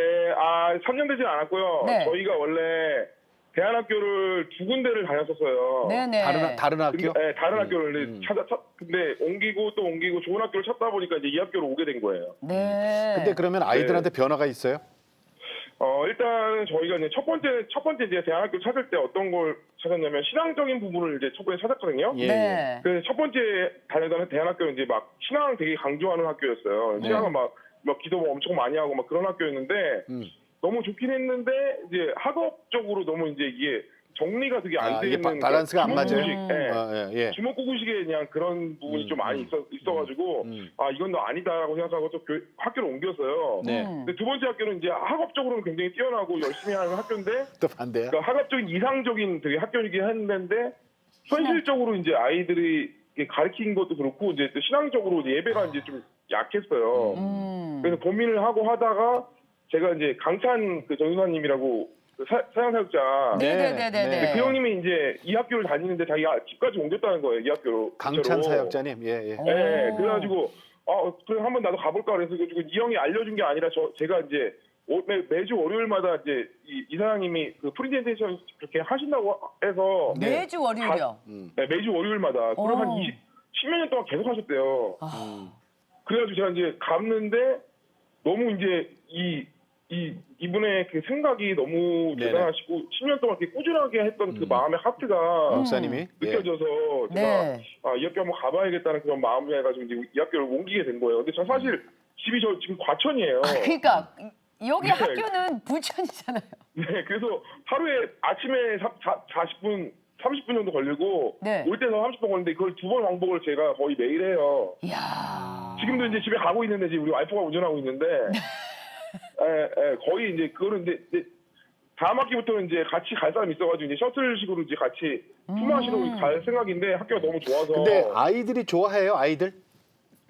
3년 되진 않았고요. 네. 저희가 원래 대안학교를 두 군데를 다녔었어요. 네네. 다른 학교? 네, 다른 학교를 근데 옮기고 또 옮기고 좋은 학교를 찾다 보니까 이제 이 학교로 오게 된 거예요. 네. 근데 그러면 아이들한테 변화가 있어요? 일단 저희가 이제 첫 번째 이제 대안학교 찾을 때 어떤 걸 찾았냐면 신앙적인 부분을 이제 첫 번째 찾았거든요. 예. 네. 그래서 첫 번째 다니던 대안학교는 이제 막 신앙을 되게 강조하는 학교였어요. 신앙을 막 기도 엄청 많이 하고 막 그런 학교였는데 너무 좋긴 했는데 이제 학업적으로 너무 이제 이게 정리가 되게 안 이게 되는 밸런스가 안 맞아요? 예. 주먹구구식의 그냥 그런 부분이 좀 많이 있어가지고 이건 너 아니다라고 생각하고 또 학교를 옮겼어요. 네. 근데 두 번째 학교는 이제 학업적으로는 굉장히 뛰어나고 열심히 하는 학교인데 또 반대요? 그러니까 학업적인 이상적인 되게 학교이긴 했는데 현실적으로 이제 아이들이 가르친 것도 그렇고 이제 또 신앙적으로 이제 예배가 이제 좀 약했어요. 그래서 고민을 하고 하다가 제가 이제 강찬 그 전도사님이라고 그 사양사역자 네네네네. 그 형님이 이제 이 학교를 다니는데 자기가 집까지 옮겼다는 거예요. 이 학교로. 강찬 진짜로. 사역자님, 예, 예. 네, 그래가지고 그래 한번 나도 가볼까 그래서 이 형이 알려준 게 아니라 제가 이제 매주 월요일마다 이제 이 사장님이 그 프리젠테이션 그렇게 하신다고 해서 매주 월요일이요. 네, 매주 월요일마다 그걸 한 10몇 년 동안 계속 하셨대요. 그래가지고 제가 이제 갔는데 너무 이제 이분의 그 생각이 너무 네네. 대단하시고 10년 동안 이렇게 꾸준하게 했던 그 마음의 하트가 목사님이 느껴져서 제가 네. 이 학교 한번 가봐야겠다는 그런 마음을 해가지고 이제 이 학교를 옮기게 된 거예요. 근데 저 사실 집이 저 지금 과천이에요. 그러니까 여기 네. 학교는 부천이잖아요. 네, 그래서 하루에 아침에 40분, 30분 정도 걸리고 네. 올 때는 30분 걸리는데 그걸 2번 왕복을 제가 거의 매일 해요. 이야. 지금도 이제 집에 가고 있는데 지금 우리 와이프가 운전하고 있는데 거의 이제 그거는 이제 다음 학기부터는 이제 같이 갈 사람이 있어가지고 이제 셔틀식으로 이제 같이 투마시로 갈 생각인데 학교가 너무 좋아서. 근데 아이들이 좋아해요, 아이들?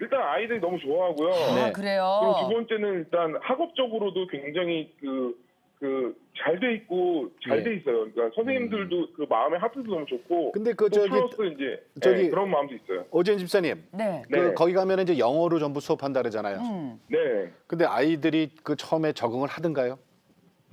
일단 아이들이 너무 좋아하고요. 네. 아, 그래요? 그리고 두 번째는 일단 학업적으로도 굉장히 잘 돼 있고 잘 돼 있어요. 그러니까 선생님들도 그 마음의 하트도 너무 좋고. 근데 그 또 저기 플러스 이제 저기 그런 마음도 있어요. 오재현 집사님, 네. 네. 거기 가면 이제 영어로 전부 수업한다 그러잖아요. 네. 근데 아이들이 그 처음에 적응을 하던가요?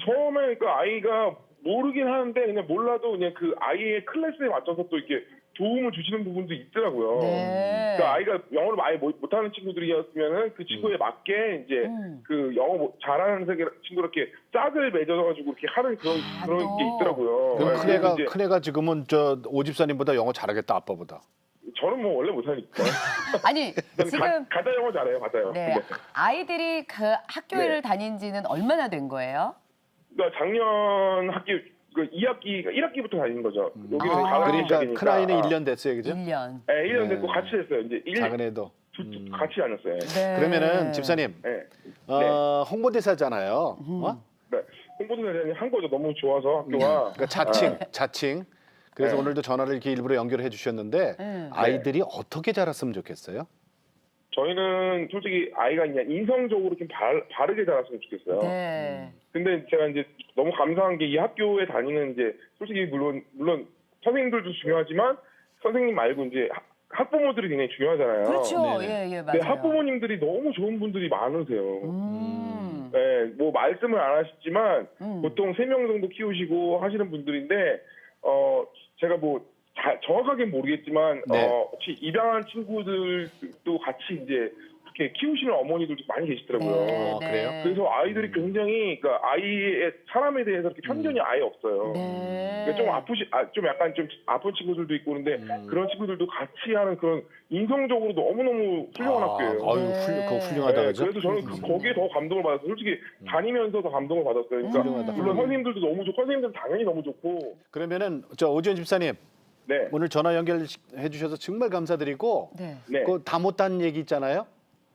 처음에 그러니까 아이가 모르긴 하는데 그냥 몰라도 그냥 그 아이의 클래스에 맞춰서 또 이렇게 도움을 주시는 부분도 있더라고요. 네. 그러니까 아이가 영어를 많이 못하는 친구들이었으면은 그 친구에 맞게 이제 그 영어 잘하는 친구 이렇게 짝을 맺어가지고 이렇게 하는 그런 또. 게 있더라고요. 그럼 그래서 이제 큰애가 지금은 저 오 집사님보다 영어 잘하겠다, 아빠보다. 저는 뭐 원래 못하니까. 아니 지금 가짜 영어 잘해요, 가짜요. 네 아이들이 그 학교를 네. 다닌 지는 얼마나 된 거예요? 그러니까 작년 학기 그 2학기가 1학기부터 다니는 거죠. 여기는 가을 그러니까 시작이니까. 큰 아이는 1년 됐어요, 그죠? 1년. 네, 1년 네. 됐고 같이 됐어요. 이제 작은 애도. 같이 다녔어요. 네. 그러면은 집사님, 네. 홍보대사잖아요. 어? 네. 홍보대사님 한 거죠. 너무 좋아서 학교가. 그러니까 자칭. 그래서 네. 오늘도 전화를 이렇게 일부러 연결해 주셨는데 아이들이 어떻게 자랐으면 좋겠어요? 저희는 솔직히 아이가 그냥 인성적으로 좀 바르게 자랐으면 좋겠어요. 네. 근데 제가 이제 너무 감사한 게 이 학교에 다니는 이제 솔직히 물론 선생님들도 중요하지만 선생님 말고 이제 학부모들이 굉장히 중요하잖아요. 그렇죠. 네네. 예, 근데 맞아요. 학부모님들이 너무 좋은 분들이 많으세요. 네. 뭐 말씀을 안 하시지만 보통 3명 정도 키우시고 하시는 분들인데 제가 뭐 정확하게 모르겠지만 네. 혹시 입양한 친구들도 같이 이제 이렇게 키우시는 어머니들도 많이 계시더라고요. 그래요? 그래서 아이들이 굉장히 그러니까 아이의 사람에 대해서 이렇게 편견이 아예 없어요. 네. 그러니까 좀 약간 좀 아픈 친구들도 있고 그런데 그런 친구들도 같이 하는 그런 인성적으로 너무너무 훌륭한 학교예요. 아유, 그거 훌륭하다 네, 그죠? 그래서 저는 거기에 더 감동을 받았어요. 솔직히 다니면서 더 감동을 받았어요. 그러니까 훌륭하다. 물론 선생님들도 너무 좋고 선생님들은 당연히 너무 좋고. 그러면은 저 오지현 집사님 네. 오늘 전화 연결해 주셔서 정말 감사드리고 네. 네. 그 다 못한 얘기 있잖아요.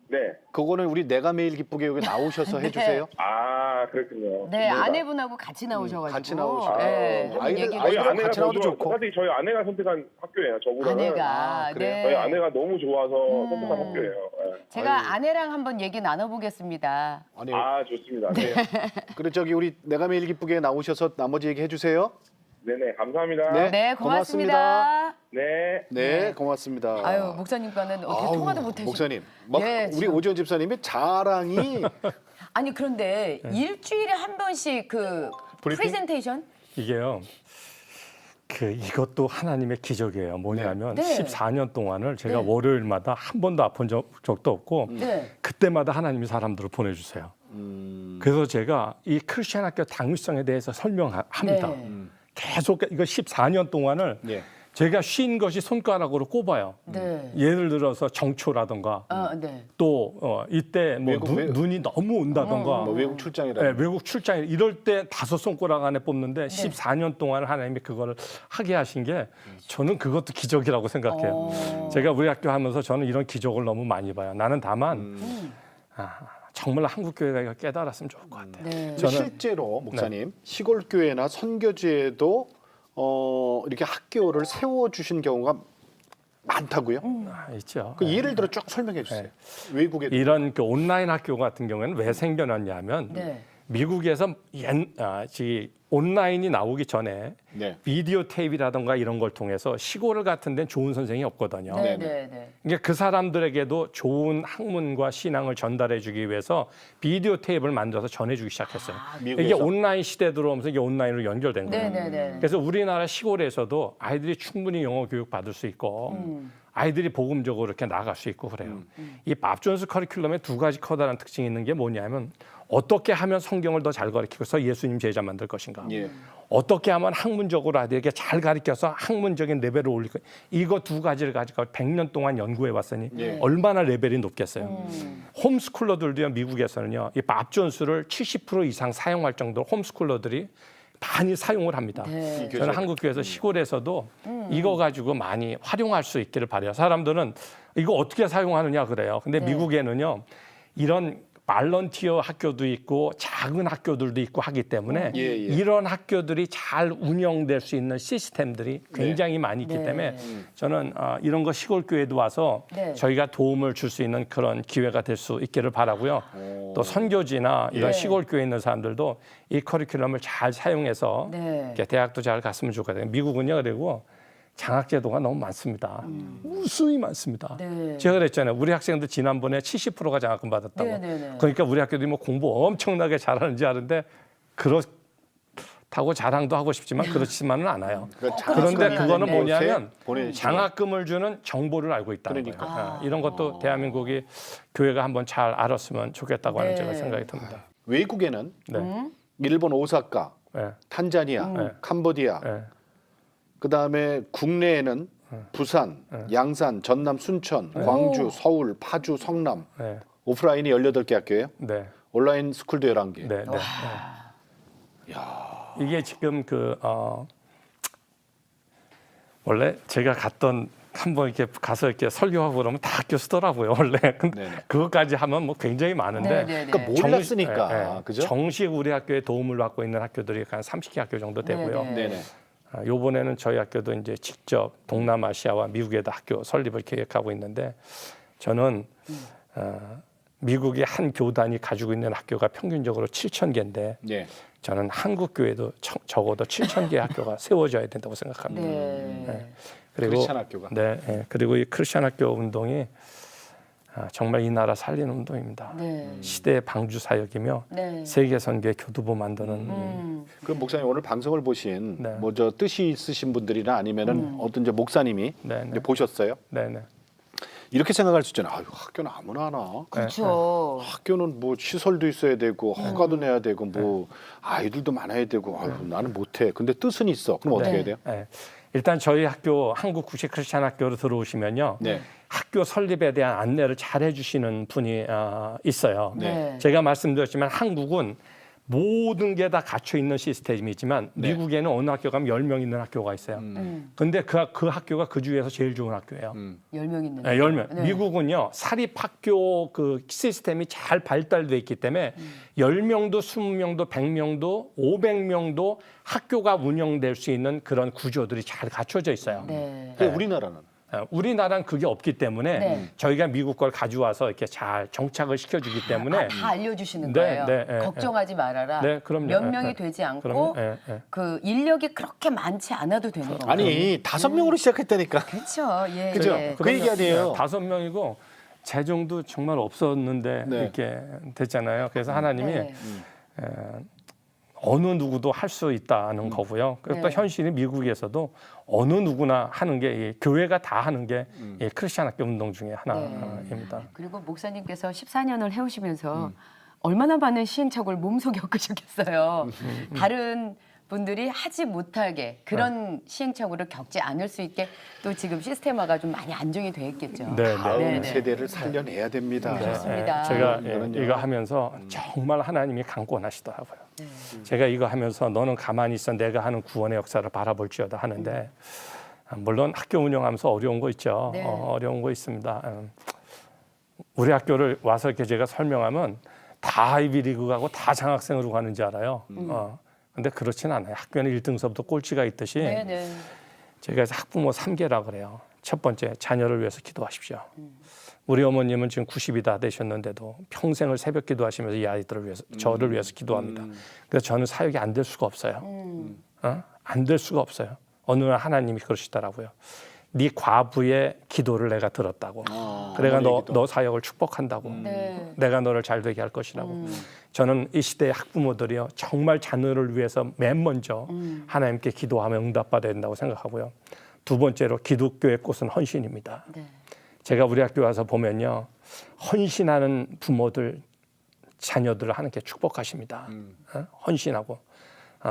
네. 그거는 우리 내가 매일 기쁘게 여기 나오셔서 네. 해주세요. 아, 그렇군요. 네, 감사합니다. 아내분하고 같이 나오셔가지고. 같이 나오시고. 네, 한번 아이들- 얘기를 아이들하고 아내가 같이 나와도 더 좋아- 좋고. 사실 저희 아내가 선택한 학교예요. 저보다는. 아내가. 그래요? 저희 네. 아내가 너무 좋아서 선택한 학교예요. 네. 제가 아내랑 한번 얘기 나눠보겠습니다. 아니, 아, 좋습니다. 네. 그래 저기 우리 내가 매일 기쁘게 나오셔서 나머지 얘기 해주세요. 네네, 감사합니다. 네. 네, 고맙습니다. 네. 네, 고맙습니다. 아유, 목사님과는 어떻게 아우, 통화도 못하시고. 목사님, 막 예, 우리 지금. 오지현 집사님의 자랑이 아니 그런데 일주일에 한 번씩 그 브리핑? 프레젠테이션? 이게요. 이것도 하나님의 기적이에요. 뭐냐면 네. 14년 동안을 제가 네. 월요일마다 한 번도 아픈 적도 없고 네. 그때마다 하나님이 사람들을 보내주세요. 그래서 제가 이 크리스천 학교 당위성에 대해서 설명합니다. 네. 계속 이거 14년 동안을 예. 제가 쉰 것이 손가락으로 꼽아요. 네. 예를 들어서 정초라든가 네. 또 이때 뭐 눈이 너무 온다던가 뭐 외국 출장이라. 네, 외국 출장 이럴 때 5손가락 안에 뽑는데 14년 동안 하나님이 그거를 하게 하신 게 저는 그것도 기적이라고 생각해요. 제가 우리 학교 하면서 저는 이런 기적을 너무 많이 봐요. 나는 다만 정말 한국 교회가 이거 깨달았으면 좋을 것 같아요. 네. 근데 실제로 목사님 시골 교회나 선교지에도 이렇게 학교를 세워 주신 경우가 많다고요? 있죠. 그 예를 들어 쭉 설명해 주세요. 외국에 이런 그 온라인 학교 같은 경우에는 왜 생겨났냐면 네. 미국에서 온라인이 나오기 전에 네. 비디오 테이프라든가 이런 걸 통해서 시골 같은 데는 좋은 선생이 없거든요. 네, 네네. 네, 네. 그러니까 그 사람들에게도 좋은 학문과 신앙을 전달해 주기 위해서 비디오 테이프를 만들어서 전해주기 시작했어요. 이게 미국에서. 온라인 시대 들어오면서 이게 온라인으로 연결된 거예요. 네, 네, 네. 그래서 우리나라 시골에서도 아이들이 충분히 영어 교육 받을 수 있고 아이들이 복음적으로 이렇게 나갈 수 있고 그래요. 이 밥 존스 커리큘럼에 두 가지 커다란 특징이 있는 게 뭐냐면 어떻게 하면 성경을 더 잘 가르치고서 예수님 제자 만들 것인가. 예. 어떻게 하면 학문적으로 아이들에게 잘 가르쳐서 학문적인 레벨을 올릴 거. 이거 두 가지를 가지고 100년 동안 연구해 봤으니 예. 얼마나 레벨이 높겠어요. 홈스쿨러들도요. 미국에서는요. 이 밥 존스를 70% 이상 사용할 정도로 홈스쿨러들이 많이 사용을 합니다. 네. 저는 한국 교회에서 시골에서도 이거 가지고 많이 활용할 수 있기를 바라요. 사람들은 이거 어떻게 사용하느냐 그래요. 근데 네. 미국에는요. 이런 발런티어 학교도 있고 작은 학교들도 있고 하기 때문에 예, 예. 이런 학교들이 잘 운영될 수 있는 시스템들이 굉장히 많이 있기 네. 때문에 저는 이런 거 시골 교회도 와서 네. 저희가 도움을 줄 수 있는 그런 기회가 될 수 있기를 바라고요. 또 선교지나 이런 예. 시골 교회에 있는 사람들도 이 커리큘럼을 잘 사용해서 네. 이렇게 대학도 잘 갔으면 좋겠어요. 미국은요, 그리고 장학제도가 너무 많습니다. 무수히 많습니다. 네. 제가 그랬잖아요. 우리 학생들 지난번에 70%가 장학금 받았다고. 네, 네, 네. 그러니까 우리 학교들이 뭐 공부 엄청나게 잘하는지 아는데 그렇다고 자랑도 하고 싶지만 그렇지만은 않아요. 그러니까 그런데 장학금이 그거는 아닌 곳에 뭐냐면 보내주는 장학금을 주는 정보를 알고 있다는 그러니까. 거예요. 이런 것도 대한민국이 교회가 한번 잘 알았으면 좋겠다고 하는 네. 제가 생각이 듭니다. 외국에는 네. 일본 오사카, 네. 탄자니아, 캄보디아, 네. 그다음에 국내에는 부산, 양산, 전남, 순천, 광주, 서울, 파주, 성남 네. 오프라인이 18개 학교예요. 네. 온라인 스쿨도 11개. 네. 네. 이게 지금 원래 제가 갔던 한번 이렇게 가서 이렇게 설교하고 그러면 다 학교 쓰더라고요 원래. 근데 네네. 그것까지 하면 뭐 굉장히 많은데. 네, 네, 네. 그러니까 몰랐으니까. 그죠? 정식 우리 학교에 도움을 받고 있는 학교들이 한 30개 학교 정도 되고요. 네, 네네. 요번에는 저희 학교도 이제 직접 동남아시아와 미국에도 학교 설립을 계획하고 있는데 저는 미국의 한 교단이 가지고 있는 학교가 평균적으로 7,000개인데 예. 저는 한국 교회도 적어도 7,000개의 학교가 세워져야 된다고 생각합니다. 네. 그리고 크리스찬 학교가. 네, 그리고 이 크리스천 학교 운동이 정말 이 나라 살리는 운동입니다. 네. 시대의 방주 사역이며 네. 세계 선교의 교두보 만드는 그럼 목사님 오늘 방송을 보신 네. 뭐 저 뜻이 있으신 분들이나 아니면은 어떤 이제 목사님이 네, 네. 이제 보셨어요? 네네. 이렇게 생각할 수 있잖아요. 아유, 학교는 아무나 하나. 그렇죠. 학교는 뭐 시설도 있어야 되고 허가도 내야 되고 뭐 아이들도 많아야 되고 아유, 나는 못해. 근데 뜻은 있어. 그럼 어떻게 해야 돼요? 네. 일단 저희 학교 한국 국식 크리스찬 학교로 들어오시면요. 네. 학교 설립에 대한 안내를 잘 해주시는 분이 있어요. 네. 제가 말씀드렸지만 한국은 모든 게 다 갖춰 있는 시스템이지만 네. 미국에는 어느 학교 가면 10명 있는 학교가 있어요. 근데 그 학교가 그 중에서 제일 좋은 학교예요. 10명 있는. 네, 10명. 네. 미국은요, 사립학교 그 시스템이 잘 발달돼 있기 때문에 10명도 20명도 100명도 500명도 학교가 운영될 수 있는 그런 구조들이 잘 갖춰져 있어요. 네. 근데 우리나라는 우리나라는 그게 없기 때문에 네. 저희가 미국 걸 가져와서 이렇게 잘 정착을 시켜주기 때문에 다 알려주시는 네, 거예요. 네, 네, 걱정하지 말아라. 네, 그럼요. 몇 네, 명이 네. 되지 않고 그럼요. 네, 네. 그 인력이 그렇게 많지 않아도 되는 거예요. 아니 5명으로 시작했다니까. 그렇죠. 예. 그죠? 예. 그 얘기 아니에요. 5명이고 재정도 정말 없었는데 네. 이렇게 됐잖아요. 그래서 하나님이 네. 어느 누구도 할 수 있다는 거고요. 그리고 또 네. 현실이 미국에서도 어느 누구나 하는 게 이 교회가 다 하는 게 이 크리스천 학교 운동 중에 하나입니다. 그리고 목사님께서 14년을 해오시면서 얼마나 많은 시행착오를 몸소 겪으셨겠어요. 다른 분들이 하지 못하게 그런 시행착오를 겪지 않을 수 있게 또 지금 시스템화가 좀 많이 안정이 돼 있겠죠. 네, 네. 다음 네, 네. 세대를 살려내야 됩니다. 네. 좋습니다. 제가 이거는요. 이거 하면서 정말 하나님이 강권하시더라고요. 제가 이거 하면서 너는 가만히 있어 내가 하는 구원의 역사를 바라볼지어다 하는데 물론 학교 운영하면서 어려운 거 있죠. 네. 어려운 거 있습니다. 우리 학교를 와서 이렇게 제가 설명하면 다 아이비리그 가고 다 장학생으로 가는 줄 알아요. 근데 그렇진 않아요. 학교는 1등서부터 꼴찌가 있듯이 네, 네. 제가 학부모 3개라 그래요. 첫 번째, 자녀를 위해서 기도하십시오. 우리 어머님은 지금 90이 다 되셨는데도 평생을 새벽 기도하시면서 이 아이들을 위해서, 저를 위해서 기도합니다. 그래서 저는 사역이 안 될 수가 없어요. 안 될 수가 없어요. 어느 날 하나님이 그러시더라고요. 네 과부의 기도를 내가 들었다고. 그래가 너 사역을 축복한다고. 네. 내가 너를 잘 되게 할 것이라고. 저는 이 시대의 학부모들이요, 정말 자녀를 위해서 맨 먼저 하나님께 기도하며 응답받아야 된다고 생각하고요. 두 번째로 기독교의 꽃은 헌신입니다. 네. 제가 우리 학교 와서 보면요, 헌신하는 부모들, 자녀들을 하나님께 축복하십니다. 헌신하고.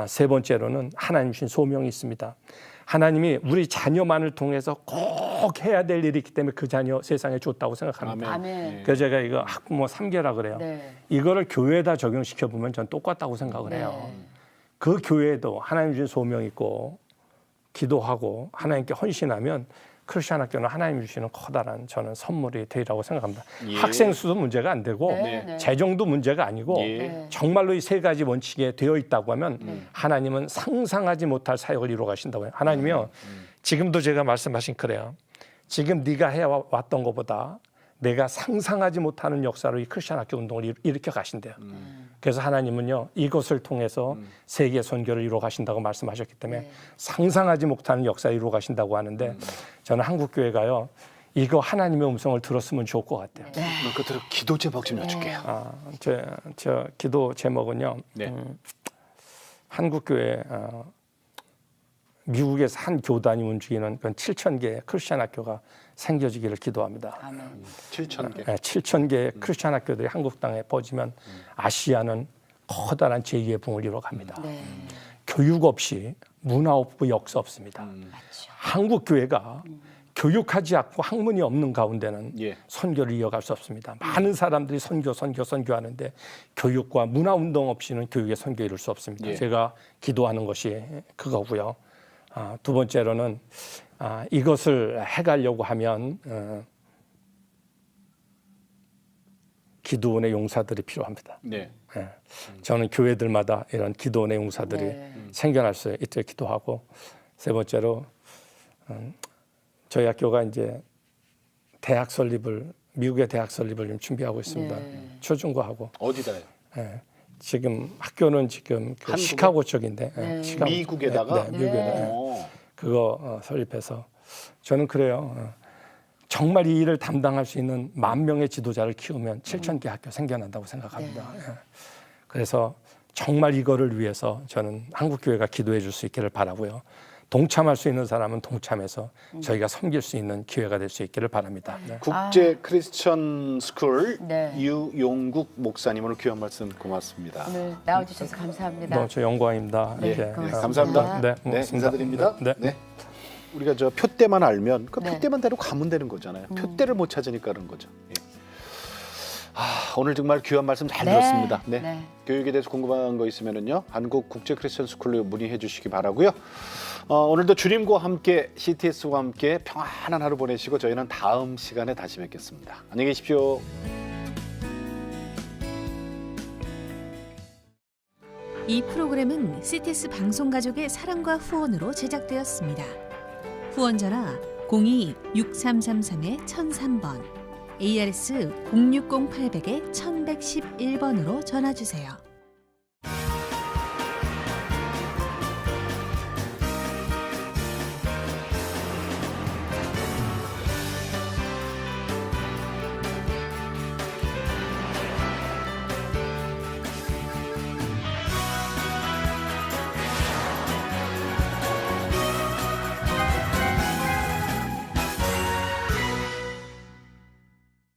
세 번째로는 하나님 주신 소명이 있습니다. 하나님이 우리 자녀만을 통해서 꼭 해야 될 일이 있기 때문에 그 자녀 세상에 줬다고 생각합니다. 아멘. 그래서 제가 이거 학부모 3개라 그래요. 네. 이거를 교회에다 적용시켜 보면 전 똑같다고 생각을 해요. 네. 그 교회에도 하나님 주신 소명 있고 기도하고 하나님께 헌신하면 크리스천 학교는 하나님 주시는 커다란 저는 선물이 되리라고 생각합니다. 예. 학생 수도 문제가 안 되고 네, 네. 재정도 문제가 아니고 예. 정말로 이 세 가지 원칙에 되어 있다고 하면 하나님은 상상하지 못할 사역을 이루어 가신다고 해요. 하나님이요. 지금도 제가 말씀하신 그래요. 지금 네가 해왔던 것보다 내가 상상하지 못하는 역사로 이 크리스천 학교 운동을 일으켜 가신대요. 그래서 하나님은요, 이것을 통해서 세계 선교를 이루어 가신다고 말씀하셨기 때문에 상상하지 못하는 역사를 이루어 가신다고 하는데 저는 한국 교회가요, 이거 하나님의 음성을 들었으면 좋을 것 같아요. 끝으로 기도 제목 좀 여쭐게요. 저 기도 제목은요, 네. 한국 교회 미국에서 한 교단이 움직이는 그런 7,000개의 크리스천 학교가 생겨지기를 기도합니다. 아멘. 7,000개. 7,000개의 크리스천 학교들이 한국 땅에 퍼지면 아시아는 커다란 제2의 붕을 이뤄갑니다. 네. 교육 없이 문화 없고 역사 없습니다. 맞죠. 한국 교회가 교육하지 않고 학문이 없는 가운데는 예. 선교를 이어갈 수 없습니다. 많은 사람들이 선교하는데 교육과 문화 운동 없이는 교육의 선교 이룰 수 없습니다. 예. 제가 기도하는 것이 그거고요. 두 번째로는 이것을 해가려고 하면 기도원의 용사들이 필요합니다. 네. 저는 교회들마다 이런 기도원의 용사들이 네. 생겨날 수 있도록 기도하고, 세 번째로 저희 학교가 이제 미국의 대학 설립을 좀 준비하고 있습니다. 네. 초중고하고. 어디다요? 지금 학교는 지금 그 한국에? 시카고 쪽인데, 네. 시카고, 미국에다가? 네, 미국에다가 오. 그거 설립해서 저는 그래요. 정말 이 일을 담당할 수 있는 10,000명의 지도자를 키우면 7,000개 학교 생겨난다고 생각합니다. 그래서 정말 이거를 위해서 저는 한국교회가 기도해 줄 수 있기를 바라고요. 동참할 수 있는 사람은 동참해서 저희가 섬길 수 있는 기회가 될 수 있기를 바랍니다. 네. 국제 크리스천 스쿨 네. 유용국 목사님 오늘 귀한 말씀 고맙습니다. 오늘 나와주셔서 감사합니다. 너무 저 영광입니다. 네, 이렇게. 고맙습니다. 감사합니다. 네, 네, 고맙습니다. 인사드립니다. 네. 네. 우리가 저 표대만 알면 그 네. 표대만 대로 가면 되는 거잖아요. 표대를 못 찾으니까 그런 거죠. 예. 오늘 정말 귀한 말씀 잘 네. 들었습니다. 네. 네. 교육에 대해서 궁금한 거 있으면은요, 한국 국제 크리스천 스쿨로 문의해 주시기 바라고요. 오늘도 주님과 함께 CTS와 함께 평안한 하루 보내시고 저희는 다음 시간에 다시 뵙겠습니다. 안녕히 계십시오. 이 프로그램은 CTS 방송가족의 사랑과 후원으로 제작되었습니다. 후원 전화 02-6333-1003번, ARS 060-800-1111번으로 전화주세요.